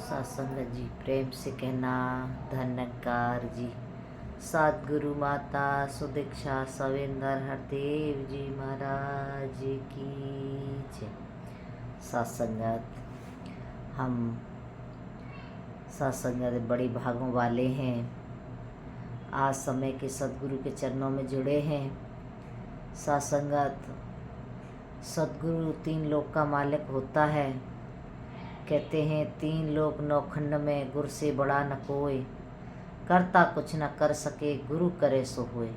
सत्संग जी प्रेम से कहना धन्यकार जी। सतगुरु माता सुदीक्षा सवेंद्र हरदेव जी महाराज की जय। सत्संगत हम सत्संगत बड़ी भागों वाले हैं। आज समय के सतगुरु के चरणों में जुड़े हैं। सत्संगत सतगुरु तीन लोक का मालिक होता है। कहते हैं तीन लोक नौखंड में गुरु से बड़ा न कोई, करता कुछ न कर सके गुरु करे सो होए।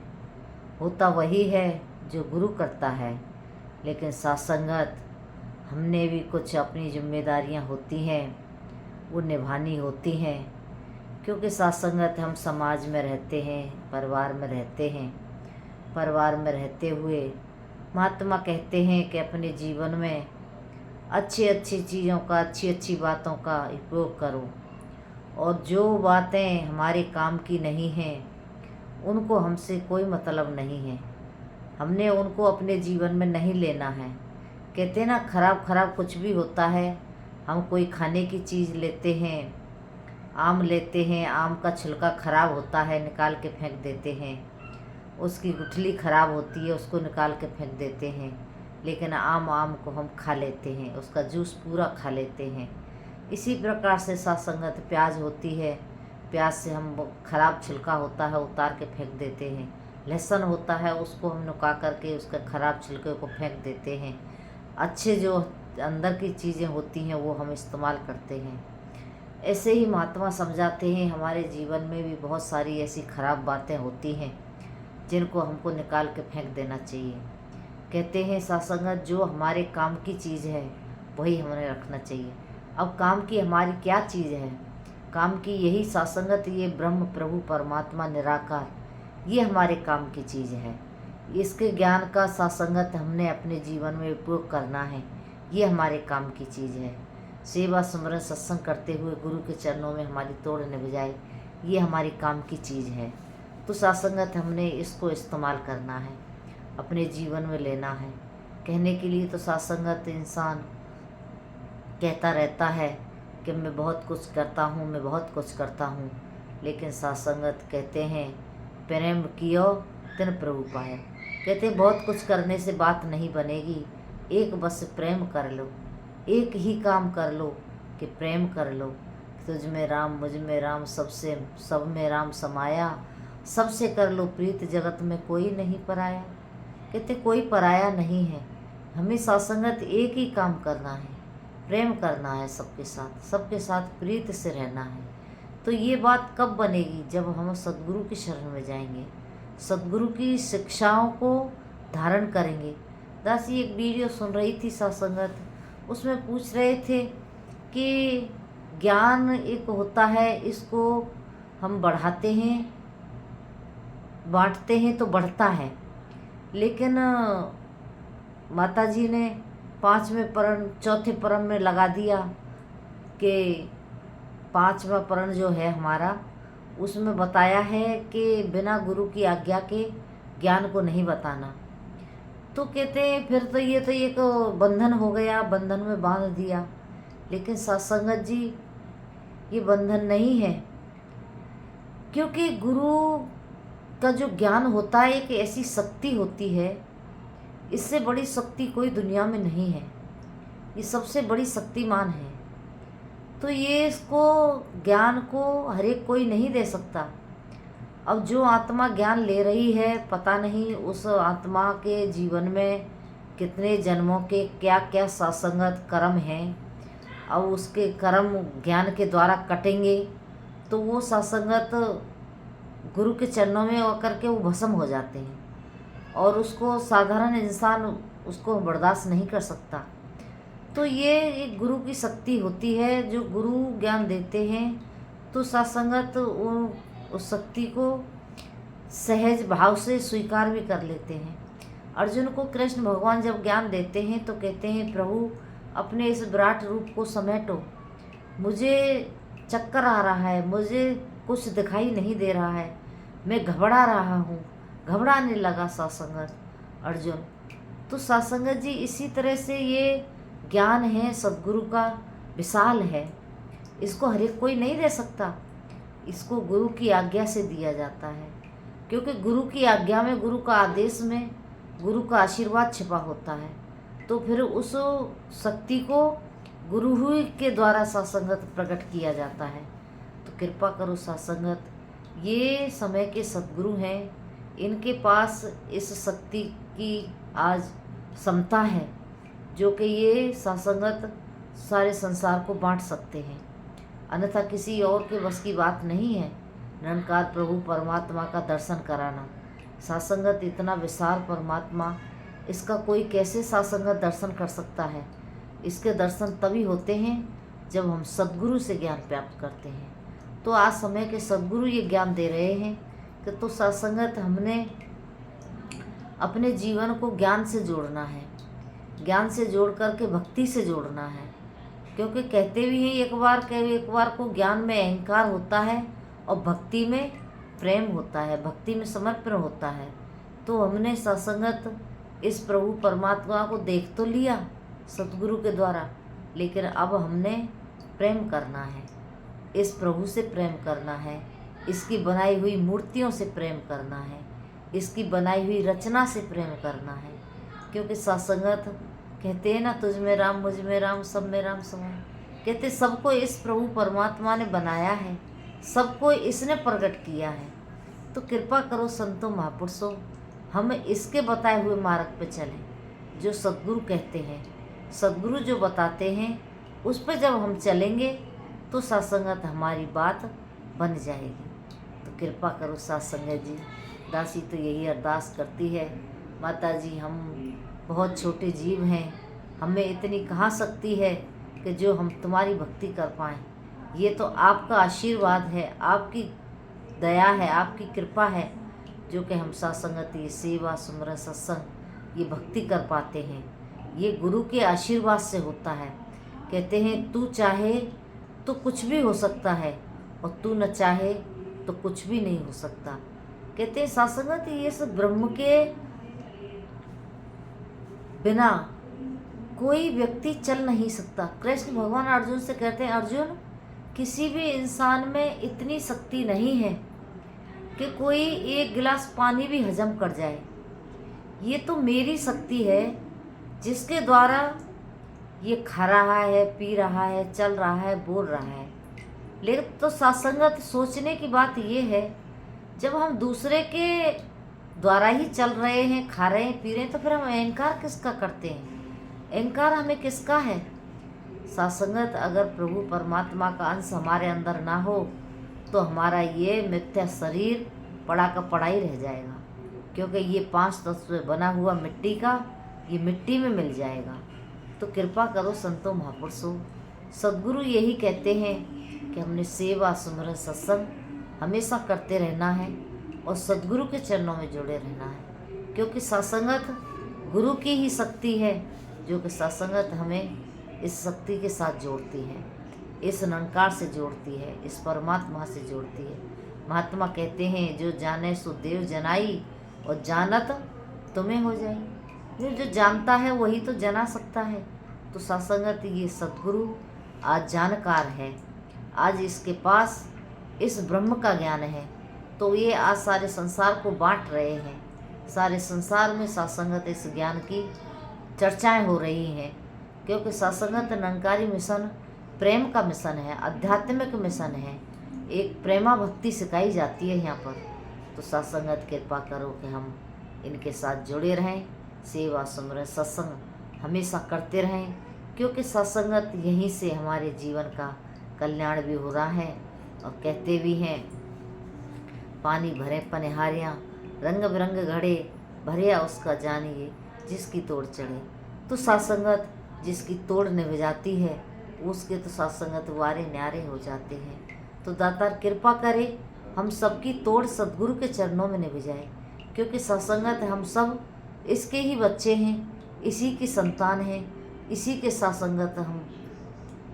होता वही है जो गुरु करता है, लेकिन सत्संगत हमने भी कुछ अपनी जिम्मेदारियां होती हैं, वो निभानी होती हैं। क्योंकि सत्संगत हम समाज में रहते हैं, परिवार में रहते हैं। परिवार में रहते हुए महात्मा कहते हैं कि अपने जीवन में अच्छी अच्छी चीज़ों का, अच्छी अच्छी बातों का उपयोग करो, और जो बातें हमारे काम की नहीं हैं उनको हमसे कोई मतलब नहीं है। हमने उनको अपने जीवन में नहीं लेना है। कहते ना खराब खराब कुछ भी होता है। हम कोई खाने की चीज़ लेते हैं, आम लेते हैं, आम का छिलका खराब होता है, निकाल के फेंक देते हैं। उसकी गुठली खराब होती है, उसको निकाल के फेंक देते हैं। लेकिन आम को हम खा लेते हैं, उसका जूस पूरा खा लेते हैं। इसी प्रकार से सत्संगत प्याज होती है, प्याज से हम खराब छिलका होता है उतार के फेंक देते हैं। लहसुन होता है, उसको हम नुका करके उसके खराब छिलके को फेंक देते हैं। अच्छे जो अंदर की चीज़ें होती हैं वो हम इस्तेमाल करते हैं। ऐसे ही महात्मा समझाते हैं हमारे जीवन में भी बहुत सारी ऐसी खराब बातें होती हैं जिनको हमको निकाल के फेंक देना चाहिए। कहते हैं सत्संगत जो हमारे काम की चीज़ है वही हमें रखना चाहिए। अब काम की हमारी क्या चीज़ है? काम की यही सत्संगत, ये ब्रह्म प्रभु परमात्मा निराकार, ये हमारे काम की चीज़ है। इसके ज्ञान का सत्संगत हमने अपने जीवन में उपयोग करना है, ये हमारे काम की चीज़ है। सेवा सुमरन सत्संग करते हुए गुरु के चरणों में हमारी तोड़ न बजाए, ये हमारी काम की चीज़ है। तो सत्संगत हमने इसको इस्तेमाल करना है, अपने जीवन में लेना है। कहने के लिए तो सत्संगत इंसान कहता रहता है कि मैं बहुत कुछ करता हूँ, मैं बहुत कुछ करता हूँ, लेकिन सत्संगत कहते हैं प्रेम कियो तिन प्रभु पाया। कहते हैं बहुत कुछ करने से बात नहीं बनेगी, एक बस प्रेम कर लो, एक ही काम कर लो कि प्रेम कर लो। तुझ में राम मुझ में राम, सबसे सब में राम समाया, सबसे कर लो प्रीत जगत में कोई नहीं पराया। कहते कोई पराया नहीं है, हमें सत्संगत एक ही काम करना है, प्रेम करना है सबके साथ प्रीत से रहना है। तो ये बात कब बनेगी? जब हम सद्गुरु की शरण में जाएंगे, सद्गुरु की शिक्षाओं को धारण करेंगे। दासी एक वीडियो सुन रही थी सत्संगत, उसमें पूछ रहे थे कि ज्ञान एक होता है, इसको हम बढ़ाते हैं, बांटते हैं तो बढ़ता है, लेकिन माता जी ने 5वें परण 4थे परण में लगा दिया कि 5वां परण जो है हमारा, उसमें बताया है कि बिना गुरु की आज्ञा के ज्ञान को नहीं बताना। तो कहते हैं फिर तो ये तो एक बंधन हो गया, बंधन में बांध दिया। लेकिन सत्संगत जी ये बंधन नहीं है, क्योंकि गुरु का जो ज्ञान होता है एक ऐसी शक्ति होती है, इससे बड़ी शक्ति कोई दुनिया में नहीं है, ये सबसे बड़ी शक्तिमान है। तो ये इसको ज्ञान को हर एक कोई नहीं दे सकता। अब जो आत्मा ज्ञान ले रही है, पता नहीं उस आत्मा के जीवन में कितने जन्मों के क्या क्या सत्संगत कर्म हैं। अब उसके कर्म ज्ञान के द्वारा कटेंगे तो वो सत्संगत गुरु के चरणों में होकर के वो भस्म हो जाते हैं, और उसको साधारण इंसान उसको बर्दाश्त नहीं कर सकता। तो ये एक गुरु की शक्ति होती है, जो गुरु ज्ञान देते हैं तो सत्संगत उस शक्ति को सहज भाव से स्वीकार भी कर लेते हैं। अर्जुन को कृष्ण भगवान जब ज्ञान देते हैं तो कहते हैं प्रभु अपने इस विराट रूप को समेटो, मुझे चक्कर आ रहा है, मुझे कुछ दिखाई नहीं दे रहा है, मैं घबरा रहा हूँ। घबराने लगा सत्संगत अर्जुन। तो सत्संगत जी इसी तरह से ये ज्ञान है सद्गुरु का, विशाल है, इसको हर एक कोई नहीं दे सकता, इसको गुरु की आज्ञा से दिया जाता है, क्योंकि गुरु की आज्ञा में, गुरु का आदेश में गुरु का आशीर्वाद छिपा होता है। तो फिर उस शक्ति को गुरु ही के द्वारा सत्संगत प्रकट किया जाता है। तो कृपा करो सत्संगत, ये समय के सद्गुरु हैं, इनके पास इस शक्ति की आज क्षमता है, जो कि ये सत्संगत सारे संसार को बांट सकते हैं, अन्यथा किसी और के बस की बात नहीं है निरंकार प्रभु परमात्मा का दर्शन कराना। सत्संगत इतना विशाल परमात्मा, इसका कोई कैसे सत्संगत दर्शन कर सकता है? इसके दर्शन तभी होते हैं जब हम सद्गुरु से ज्ञान प्राप्त करते हैं। तो आज समय के सद्गुरु ये ज्ञान दे रहे हैं कि तो सत्संगत हमने अपने जीवन को ज्ञान से जोड़ना है, ज्ञान से जोड़ करके भक्ति से जोड़ना है। क्योंकि कहते भी हैं एक बार को ज्ञान में अहंकार होता है और भक्ति में प्रेम होता है, भक्ति में समर्पण होता है। तो हमने सत्संगत इस प्रभु परमात्मा को देख तो लिया सतगुरु के द्वारा, लेकिन अब हमने प्रेम करना है, इस प्रभु से प्रेम करना है, इसकी बनाई हुई मूर्तियों से प्रेम करना है, इसकी बनाई हुई रचना से प्रेम करना है। क्योंकि सत्संगत कहते हैं ना, तुझ में राम मुझ में राम सब में राम समाए। कहते सबको इस प्रभु परमात्मा ने बनाया है, सबको इसने प्रकट किया है। तो कृपा करो संतों महापुरुषों, हम इसके बताए हुए मार्ग पे चलें, जो सद्गुरु कहते हैं, सद्गुरु जो बताते हैं उस पर जब हम चलेंगे तो सत्संगत हमारी बात बन जाएगी। तो कृपा करो सत्संगत जी। दासी तो यही अरदास करती है, माता जी हम बहुत छोटे जीव हैं, हमें इतनी कहाँ शक्ति है कि जो हम तुम्हारी भक्ति कर पाएँ। ये तो आपका आशीर्वाद है, आपकी दया है, आपकी कृपा है, जो कि हम सत्संगत ये सेवा सुमरन सत्संग ये भक्ति कर पाते हैं। ये गुरु के आशीर्वाद से होता है। कहते हैं तू चाहे तो कुछ भी हो सकता है और तू न चाहे तो कुछ भी नहीं हो सकता। कहते हैं सत्संगत ये सब ब्रह्म के बिना कोई व्यक्ति चल नहीं सकता। कृष्ण भगवान अर्जुन से कहते हैं, अर्जुन किसी भी इंसान में इतनी शक्ति नहीं है कि कोई एक गिलास पानी भी हजम कर जाए। ये तो मेरी शक्ति है जिसके द्वारा ये खा रहा है, पी रहा है, चल रहा है, बोल रहा है। लेकिन तो सत्संगत सोचने की बात ये है, जब हम दूसरे के द्वारा ही चल रहे हैं, खा रहे हैं, पी रहे हैं, तो फिर हम अहंकार किसका करते हैं? अहंकार हमें किसका है? सत्संगत अगर प्रभु परमात्मा का अंश हमारे अंदर ना हो तो हमारा ये मिथ्या शरीर पड़ा का पड़ा ही रह जाएगा। क्योंकि ये 5 तत्व से बना हुआ मिट्टी का, ये मिट्टी में मिल जाएगा। तो कृपा करो संतों महापुरुषों, सद्गुरु यही कहते हैं कि हमने सेवा सुमरन सत्संग हमेशा करते रहना है और सद्गुरु के चरणों में जुड़े रहना है। क्योंकि सत्संगत गुरु की ही शक्ति है, जो कि सत्संगत हमें इस शक्ति के साथ जोड़ती है, इस निरंकार से जोड़ती है, इस परमात्मा से जोड़ती है। महात्मा कहते हैं जो जाने सो देव जनाई और जानत तुम्हें हो जाए। जो जानता है वही तो जना सकता है। तो सत्संगत ये सद्गुरु आज जानकार है, आज इसके पास इस ब्रह्म का ज्ञान है। तो ये आज सारे संसार को बांट रहे हैं, सारे संसार में सत्संगत इस ज्ञान की चर्चाएं हो रही हैं। क्योंकि सत्संगत निरंकारी मिशन प्रेम का मिशन है, आध्यात्मिक मिशन है, एक प्रेमा भक्ति सिखाई जाती है यहाँ पर। तो सत्संगत कृपा करो कि हम इनके साथ जुड़े रहें, सेवा सुमरन सत्संग हमेशा करते रहें। क्योंकि सत्संगत यहीं से हमारे जीवन का कल्याण भी हो रहा है। और कहते भी हैं पानी भरे पनिहारियाँ, रंग बिरंग घड़े भरिया उसका जानिए जिसकी तोड़ चढ़े। तो सत्संगत जिसकी तोड़ निभ जाती है उसके तो सत्संगत वारे न्यारे हो जाते हैं। तो दातार कृपा करे हम सबकी तोड़ सद्गुरु के चरणों में निभ जाए। क्योंकि सत्संगत हम सब इसके ही बच्चे हैं, इसी की संतान हैं, इसी के सत्संगत हम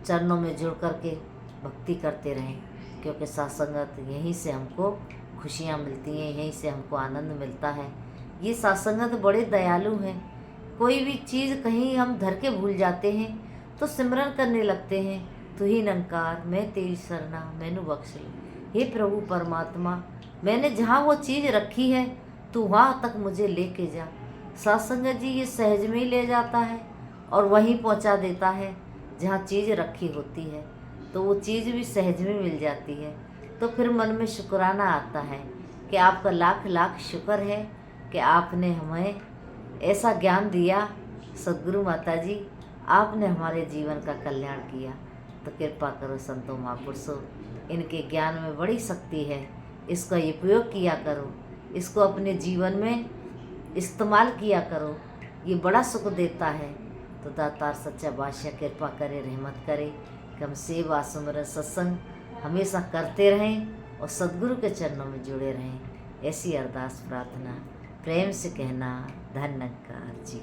चरणों में जुड़ करके भक्ति करते रहें। क्योंकि सत्संगत यहीं से हमको खुशियाँ मिलती हैं, यहीं से हमको आनंद मिलता है। ये सत्संगत बड़े दयालु हैं। कोई भी चीज़ कहीं हम धर के भूल जाते हैं तो सिमरन करने लगते हैं, तू ही निरंकार, मैं तेरी शरणा, मैनू बख्श ले। हे प्रभु परमात्मा, मैंने जहाँ वो चीज़ रखी है तू वहाँ तक मुझे लेके जा। सत्संग जी ये सहज में ही ले जाता है और वहीं पहुँचा देता है जहाँ चीज़ रखी होती है, तो वो चीज़ भी सहज में मिल जाती है। तो फिर मन में शुक्राना आता है कि आपका लाख लाख शुक्र है कि आपने हमें ऐसा ज्ञान दिया। सद्गुरु माता जी, आपने हमारे जीवन का कल्याण किया। तो कृपा करो संतों महापुरुषों, इनके ज्ञान में बड़ी शक्ति है, इसका उपयोग किया करो, इसको अपने जीवन में इस्तेमाल किया करो, ये बड़ा सुख देता है। तो दातार सच्चा बादशाह कृपा करे, रहमत करे कि हम सेवा सुमरन सत्संग हमेशा करते रहें और सद्गुरु के चरणों में जुड़े रहें। ऐसी अरदास प्रार्थना प्रेम से कहना। धन्यकार जी।